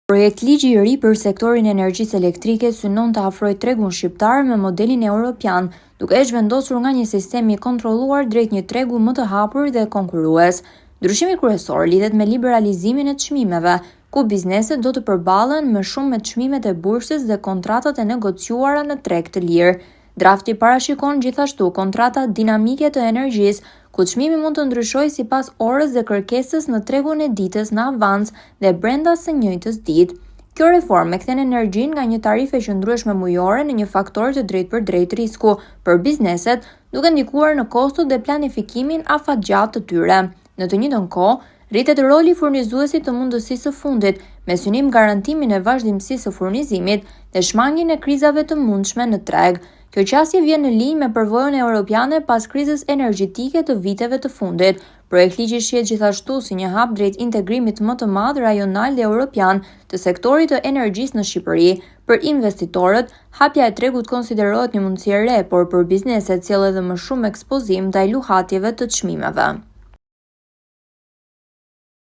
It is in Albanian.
Projekt ligji i ri për sektorin e energjisë elektrike synon të afrojë tregun shqiptar me modelin evropian, duke e zhvendosur nga një sistem i kontrolluar drejt një tregu më të hapur dhe konkurrues. Ndryshimi kryesor lidhet me liberalizimin e çmimeve, ku bizneset do të përballen më shumë me çmimet e bursës dhe kontratat e negociuara në treg të lirë. Drafti parashikon gjithashtu kontrata dinamike të energjisë, ku çmimi mund të ndryshojë sipas orës dhe kërkesës në tregun e ditës në avans dhe brenda së njëjtës ditë. Kjo reformë e kthen energjinë nga një tarifë e qëndrueshme mujore në një faktor të drejtpërdrejtë risku për bizneset, duke ndikuar në kostot dhe planifikimin afatgjatë të tyre. Në të njëjtën kohë, rritet roli i furnizuesit të mundësisë së fundit, me synim garantimin e vazhdimësisë së furnizimit dhe shmangjen e krizave të mundshme në treg. Kjo qasje vjen në linjë me përvojën europiane pas krizës energjetike të viteve të fundit. Projekt ligji shihet gjithashtu si një hap drejt integrimit më të madh rajonal dhe europian të sektorit të energjisë në Shqipëri. Për investitorët, hapja e tregut konsiderohet një mundësi e re, por për bizneset sjell edhe më shumë ekspozim ndaj luhatjeve të çmimeve.